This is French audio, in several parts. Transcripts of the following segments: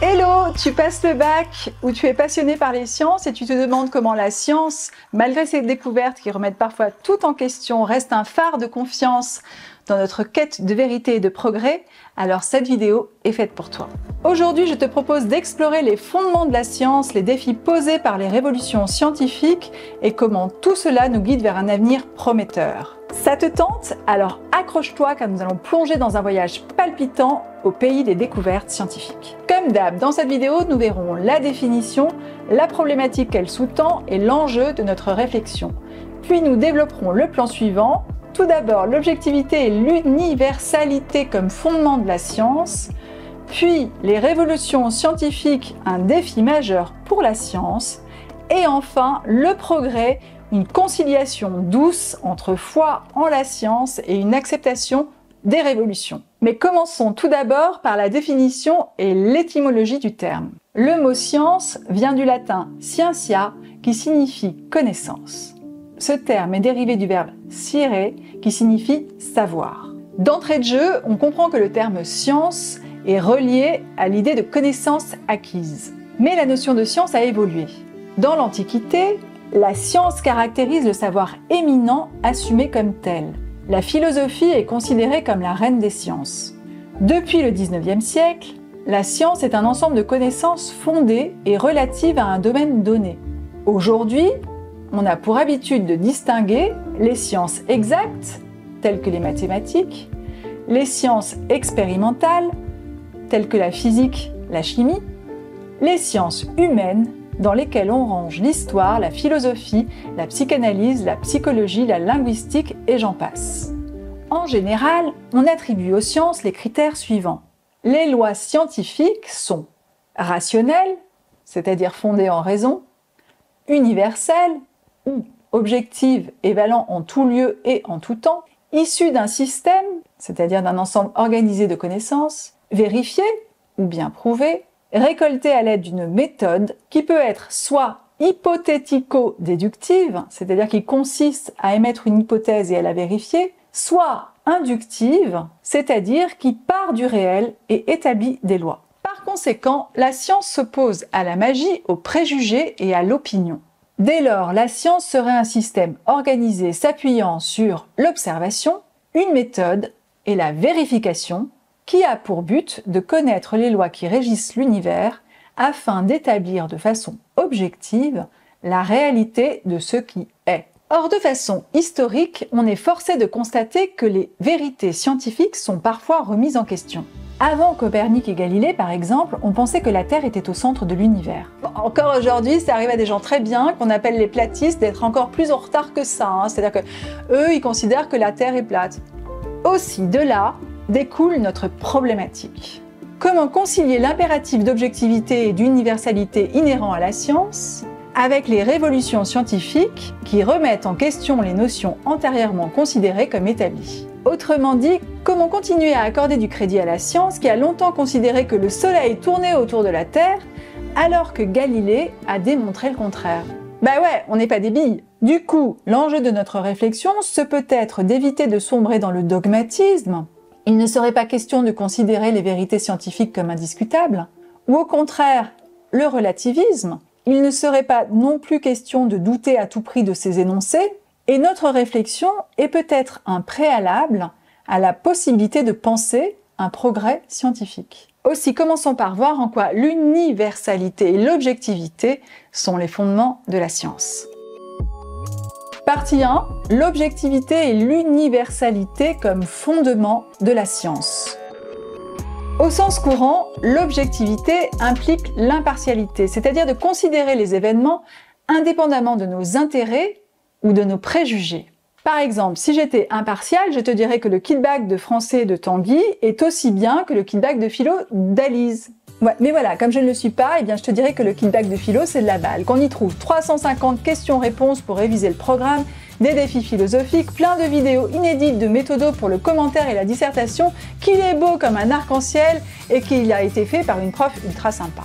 Hello, tu passes le bac ou tu es passionné par les sciences et tu te demandes comment la science, malgré ses découvertes qui remettent parfois tout en question, reste un phare de confiance dans notre quête de vérité et de progrès, alors cette vidéo est faite pour toi. Aujourd'hui, je te propose d'explorer les fondements de la science, les défis posés par les révolutions scientifiques et comment tout cela nous guide vers un avenir prometteur. Ça te tente? Alors accroche-toi car nous allons plonger dans un voyage palpitant au pays des découvertes scientifiques. Comme d'hab, dans cette vidéo, nous verrons la définition, la problématique qu'elle sous-tend et l'enjeu de notre réflexion. Puis nous développerons le plan suivant. Tout d'abord, l'objectivité et l'universalité comme fondement de la science, puis les révolutions scientifiques, un défi majeur pour la science, et enfin le progrès, une conciliation douce entre foi en la science et une acceptation des révolutions. Mais commençons tout d'abord par la définition et l'étymologie du terme. Le mot science vient du latin scientia, qui signifie connaissance. Ce terme est dérivé du verbe scire, qui signifie savoir. D'entrée de jeu, on comprend que le terme science est relié à l'idée de connaissance acquise. Mais la notion de science a évolué. Dans l'Antiquité, la science caractérise le savoir éminent assumé comme tel. La philosophie est considérée comme la reine des sciences. Depuis le 19e siècle, la science est un ensemble de connaissances fondées et relatives à un domaine donné. Aujourd'hui, on a pour habitude de distinguer les sciences exactes, telles que les mathématiques, les sciences expérimentales, telles que la physique, la chimie, les sciences humaines, dans lesquelles on range l'histoire, la philosophie, la psychanalyse, la psychologie, la linguistique et j'en passe. En général, on attribue aux sciences les critères suivants. Les lois scientifiques sont rationnelles, c'est-à-dire fondées en raison, universelles, ou objectives et valant en tout lieu et en tout temps, issues d'un système, c'est-à-dire d'un ensemble organisé de connaissances, vérifiées ou bien prouvées, récoltées à l'aide d'une méthode qui peut être soit hypothético-déductive, c'est-à-dire qui consiste à émettre une hypothèse et à la vérifier, soit inductive, c'est-à-dire qui part du réel et établit des lois. Par conséquent, la science s'oppose à la magie, aux préjugés et à l'opinion. Dès lors, la science serait un système organisé s'appuyant sur l'observation, une méthode et la vérification, qui a pour but de connaître les lois qui régissent l'univers afin d'établir de façon objective la réalité de ce qui est. Or, de façon historique, on est forcé de constater que les vérités scientifiques sont parfois remises en question. Avant Copernic et Galilée, par exemple, on pensait que la Terre était au centre de l'univers. Encore aujourd'hui, ça arrive à des gens très bien, qu'on appelle les platistes, d'être encore plus en retard que ça. C'est-à-dire que eux, ils considèrent que la Terre est plate. Aussi, de là, découle notre problématique. Comment concilier l'impératif d'objectivité et d'universalité inhérent à la science avec les révolutions scientifiques qui remettent en question les notions antérieurement considérées comme établies? Autrement dit, comment continuer à accorder du crédit à la science qui a longtemps considéré que le Soleil tournait autour de la Terre alors que Galilée a démontré le contraire? Bah ouais, on n'est pas des billes. Du coup, l'enjeu de notre réflexion, ce peut être d'éviter de sombrer dans le dogmatisme. Il ne serait pas question de considérer les vérités scientifiques comme indiscutables, ou au contraire, le relativisme. Il ne serait pas non plus question de douter à tout prix de ces énoncés, et notre réflexion est peut-être un préalable à la possibilité de penser un progrès scientifique. Aussi, commençons par voir en quoi l'universalité et l'objectivité sont les fondements de la science. Partie 1. L'objectivité et l'universalité comme fondement de la science. Au sens courant, l'objectivité implique l'impartialité, c'est-à-dire de considérer les événements indépendamment de nos intérêts ou de nos préjugés. Par exemple, si j'étais impartial, je te dirais que le kit-bag de français de Tanguy est aussi bien que le kit-bag de philo d'Alice. Ouais, mais voilà, comme je ne le suis pas, eh bien je te dirais que le kit-bag de philo, c'est de la balle, qu'on y trouve 350 questions-réponses pour réviser le programme, des défis philosophiques, plein de vidéos inédites de méthodos pour le commentaire et la dissertation, qu'il est beau comme un arc-en-ciel et qu'il a été fait par une prof ultra sympa.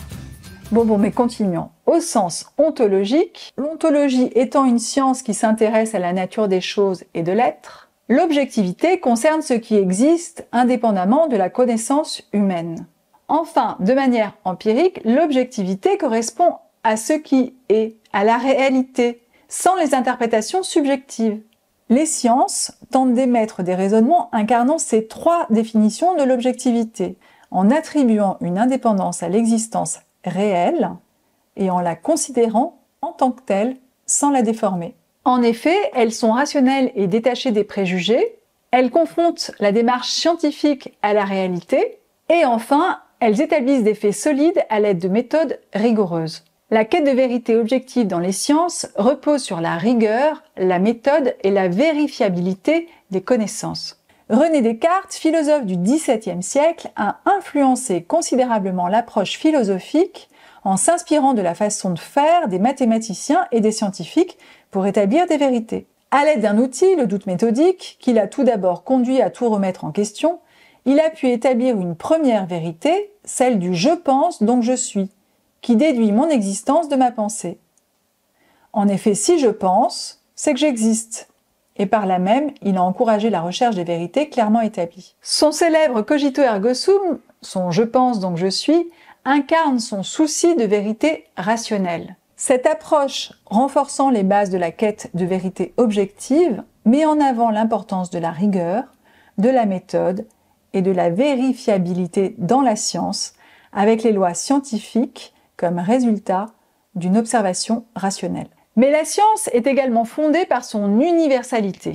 Bon, mais continuons. Au sens ontologique, l'ontologie étant une science qui s'intéresse à la nature des choses et de l'être, l'objectivité concerne ce qui existe indépendamment de la connaissance humaine. Enfin, de manière empirique, l'objectivité correspond à ce qui est, à la réalité, sans les interprétations subjectives. Les sciences tentent d'émettre des raisonnements incarnant ces trois définitions de l'objectivité, en attribuant une indépendance à l'existence réelle et en la considérant en tant que telle, sans la déformer. En effet, elles sont rationnelles et détachées des préjugés, elles confrontent la démarche scientifique à la réalité, et enfin, elles établissent des faits solides à l'aide de méthodes rigoureuses. La quête de vérité objective dans les sciences repose sur la rigueur, la méthode et la vérifiabilité des connaissances. René Descartes, philosophe du XVIIe siècle, a influencé considérablement l'approche philosophique en s'inspirant de la façon de faire des mathématiciens et des scientifiques pour établir des vérités. À l'aide d'un outil, le doute méthodique, qui l'a tout d'abord conduit à tout remettre en question, il a pu établir une première vérité, celle du « je pense donc je suis », qui déduit mon existence de ma pensée. En effet, si je pense, c'est que j'existe. Et par là même, il a encouragé la recherche des vérités clairement établies. Son célèbre cogito ergo sum, son « je pense donc je suis », incarne son souci de vérité rationnelle. Cette approche, renforçant les bases de la quête de vérité objective, met en avant l'importance de la rigueur, de la méthode et de la vérifiabilité dans la science, avec les lois scientifiques comme résultat d'une observation rationnelle. Mais la science est également fondée par son universalité.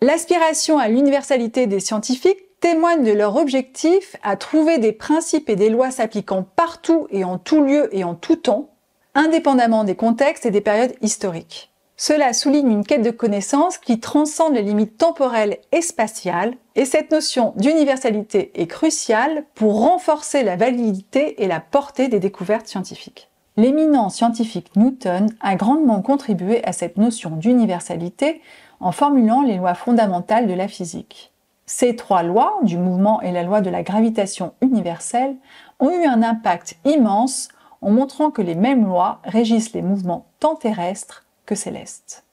L'aspiration à l'universalité des scientifiques témoigne de leur objectif à trouver des principes et des lois s'appliquant partout et en tout lieu et en tout temps, indépendamment des contextes et des périodes historiques. Cela souligne une quête de connaissances qui transcende les limites temporelles et spatiales, et cette notion d'universalité est cruciale pour renforcer la validité et la portée des découvertes scientifiques. L'éminent scientifique Newton a grandement contribué à cette notion d'universalité en formulant les lois fondamentales de la physique. Ces trois lois, du mouvement et la loi de la gravitation universelle, ont eu un impact immense en montrant que les mêmes lois régissent les mouvements tant terrestres que célestes.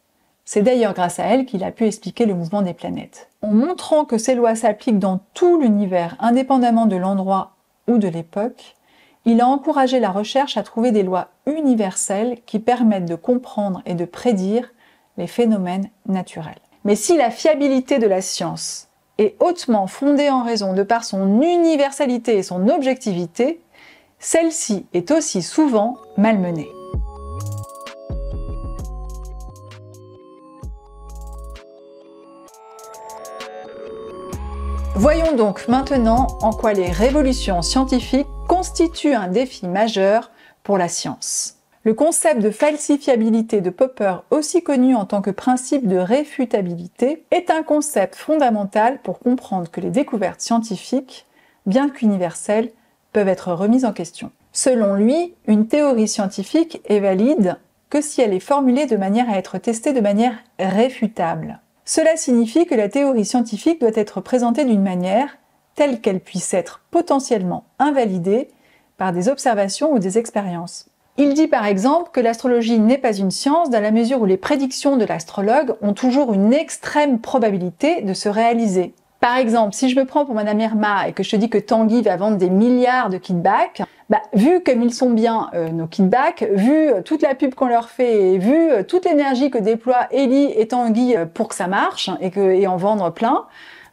C'est d'ailleurs grâce à elles qu'il a pu expliquer le mouvement des planètes. En montrant que ces lois s'appliquent dans tout l'univers, indépendamment de l'endroit ou de l'époque, il a encouragé la recherche à trouver des lois universelles qui permettent de comprendre et de prédire les phénomènes naturels. Mais si la fiabilité de la science est hautement fondée en raison de par son universalité et son objectivité, celle-ci est aussi souvent malmenée. Voyons donc maintenant en quoi les révolutions scientifiques constituent un défi majeur pour la science. Le concept de falsifiabilité de Popper, aussi connu en tant que principe de réfutabilité, est un concept fondamental pour comprendre que les découvertes scientifiques, bien qu'universelles, peuvent être remises en question. Selon lui, une théorie scientifique est valide que si elle est formulée de manière à être testée de manière réfutable. Cela signifie que la théorie scientifique doit être présentée d'une manière telle qu'elle puisse être potentiellement invalidée par des observations ou des expériences. Il dit par exemple que l'astrologie n'est pas une science dans la mesure où les prédictions de l'astrologue ont toujours une extrême probabilité de se réaliser. Par exemple, si je me prends pour Madame Irma et que je te dis que Tanguy va vendre des milliards de kit-back, vu comme ils sont bien nos kit-back, vu toute la pub qu'on leur fait et vu toute l'énergie que déploient Ellie et Tanguy pour que ça marche et en vendre plein,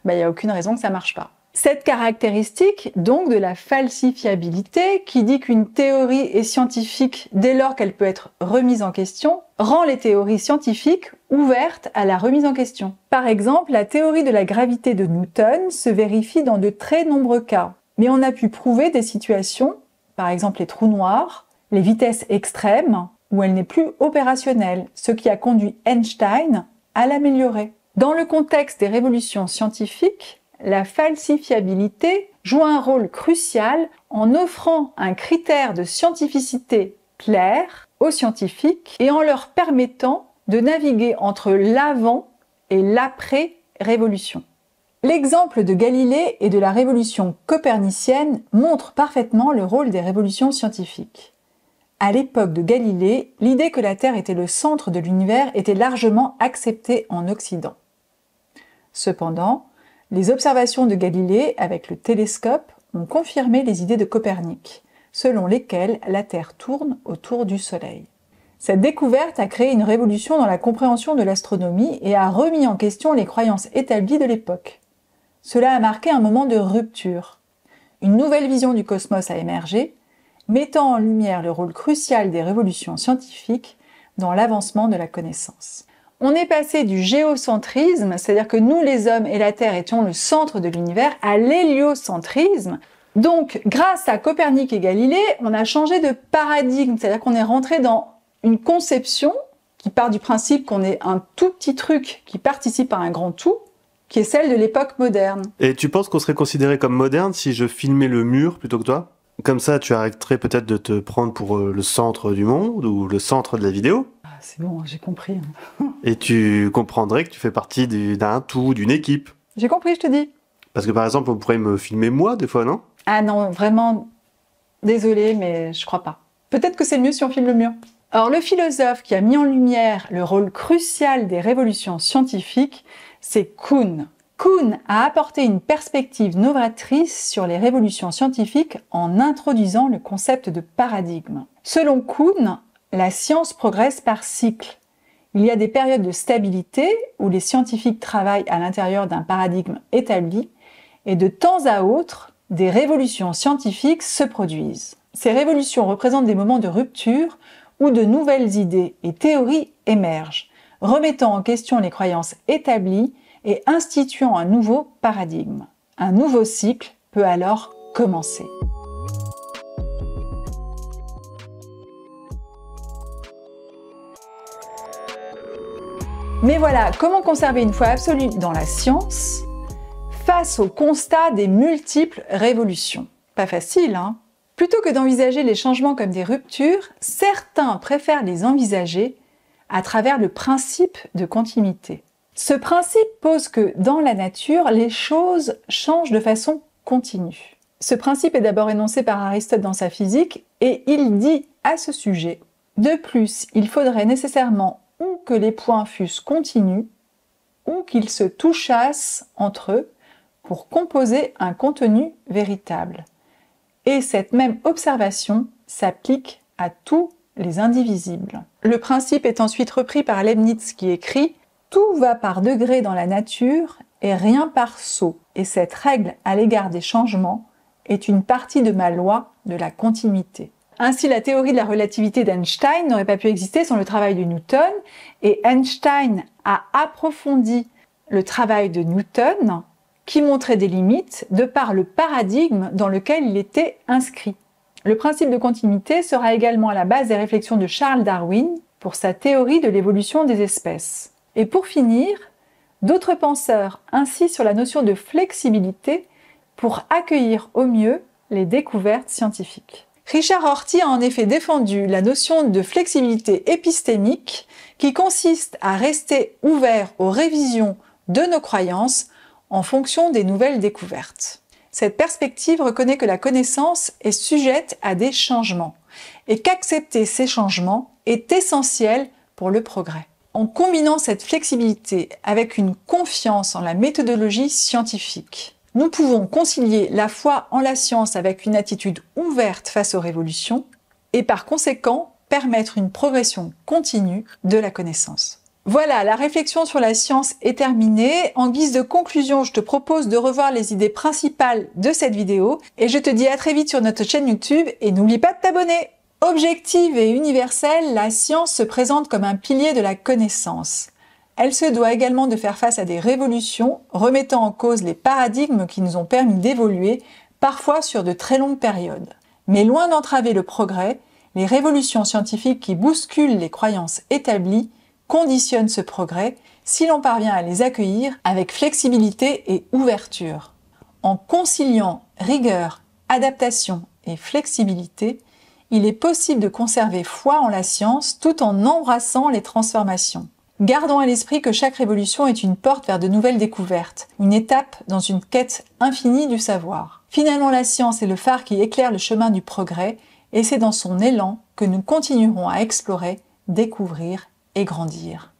il n'y a aucune raison que ça marche pas. Cette caractéristique, donc, de la falsifiabilité, qui dit qu'une théorie est scientifique dès lors qu'elle peut être remise en question, rend les théories scientifiques ouvertes à la remise en question. Par exemple, la théorie de la gravité de Newton se vérifie dans de très nombreux cas, mais on a pu prouver des situations, par exemple les trous noirs, les vitesses extrêmes, où elle n'est plus opérationnelle, ce qui a conduit Einstein à l'améliorer. Dans le contexte des révolutions scientifiques, la falsifiabilité joue un rôle crucial en offrant un critère de scientificité clair aux scientifiques et en leur permettant de naviguer entre l'avant et l'après-révolution. L'exemple de Galilée et de la révolution copernicienne montre parfaitement le rôle des révolutions scientifiques. À l'époque de Galilée, l'idée que la Terre était le centre de l'univers était largement acceptée en Occident. Cependant, les observations de Galilée avec le télescope ont confirmé les idées de Copernic, selon lesquelles la Terre tourne autour du Soleil. Cette découverte a créé une révolution dans la compréhension de l'astronomie et a remis en question les croyances établies de l'époque. Cela a marqué un moment de rupture. Une nouvelle vision du cosmos a émergé, mettant en lumière le rôle crucial des révolutions scientifiques dans l'avancement de la connaissance. On est passé du géocentrisme, c'est-à-dire que nous les hommes et la Terre étions le centre de l'univers, à l'héliocentrisme. Donc, grâce à Copernic et Galilée, on a changé de paradigme, c'est-à-dire qu'on est rentré dans une conception qui part du principe qu'on est un tout petit truc qui participe à un grand tout, qui est celle de l'époque moderne. Et tu penses qu'on serait considéré comme moderne si je filmais le mur plutôt que toi? Comme ça, tu arrêterais peut-être de te prendre pour le centre du monde ou le centre de la vidéo? Ah, c'est bon, j'ai compris. Et tu comprendrais que tu fais partie d'un tout, d'une équipe. J'ai compris, je te dis. Parce que par exemple, on pourrait me filmer moi des fois, non? Ah non, vraiment, désolée, mais je crois pas. Peut-être que c'est mieux si on filme le mur. Or, le philosophe qui a mis en lumière le rôle crucial des révolutions scientifiques, c'est Kuhn. Kuhn a apporté une perspective novatrice sur les révolutions scientifiques en introduisant le concept de paradigme. Selon Kuhn, la science progresse par cycle. Il y a des périodes de stabilité où les scientifiques travaillent à l'intérieur d'un paradigme établi et de temps à autre, des révolutions scientifiques se produisent. Ces révolutions représentent des moments de rupture où de nouvelles idées et théories émergent, remettant en question les croyances établies et instituant un nouveau paradigme. Un nouveau cycle peut alors commencer. Mais voilà, comment conserver une foi absolue dans la science face au constat des multiples révolutions? Pas facile, hein? Plutôt que d'envisager les changements comme des ruptures, certains préfèrent les envisager à travers le principe de continuité. Ce principe pose que dans la nature, les choses changent de façon continue. Ce principe est d'abord énoncé par Aristote dans sa physique et il dit à ce sujet: de plus, il faudrait nécessairement ou que les points fussent continus ou qu'ils se touchassent entre eux pour composer un contenu véritable. Et cette même observation s'applique à tous les indivisibles. Le principe est ensuite repris par Leibniz qui écrit « Tout va par degrés dans la nature et rien par saut, et cette règle à l'égard des changements est une partie de ma loi de la continuité ». Ainsi, la théorie de la relativité d'Einstein n'aurait pas pu exister sans le travail de Newton, et Einstein a approfondi le travail de Newton qui montrait des limites de par le paradigme dans lequel il était inscrit. Le principe de continuité sera également à la base des réflexions de Charles Darwin pour sa théorie de l'évolution des espèces. Et pour finir, d'autres penseurs insistent sur la notion de flexibilité pour accueillir au mieux les découvertes scientifiques. Richard Rorty a en effet défendu la notion de flexibilité épistémique qui consiste à rester ouvert aux révisions de nos croyances en fonction des nouvelles découvertes. Cette perspective reconnaît que la connaissance est sujette à des changements et qu'accepter ces changements est essentiel pour le progrès. En combinant cette flexibilité avec une confiance en la méthodologie scientifique, nous pouvons concilier la foi en la science avec une attitude ouverte face aux révolutions et par conséquent permettre une progression continue de la connaissance. Voilà, la réflexion sur la science est terminée. En guise de conclusion, je te propose de revoir les idées principales de cette vidéo et je te dis à très vite sur notre chaîne YouTube et n'oublie pas de t'abonner. Objective et universelle, la science se présente comme un pilier de la connaissance. Elle se doit également de faire face à des révolutions, remettant en cause les paradigmes qui nous ont permis d'évoluer, parfois sur de très longues périodes. Mais loin d'entraver le progrès, les révolutions scientifiques qui bousculent les croyances établies conditionnent ce progrès si l'on parvient à les accueillir avec flexibilité et ouverture. En conciliant rigueur, adaptation et flexibilité, il est possible de conserver foi en la science tout en embrassant les transformations. Gardons à l'esprit que chaque révolution est une porte vers de nouvelles découvertes, une étape dans une quête infinie du savoir. Finalement, la science est le phare qui éclaire le chemin du progrès et c'est dans son élan que nous continuerons à explorer, découvrir et grandir.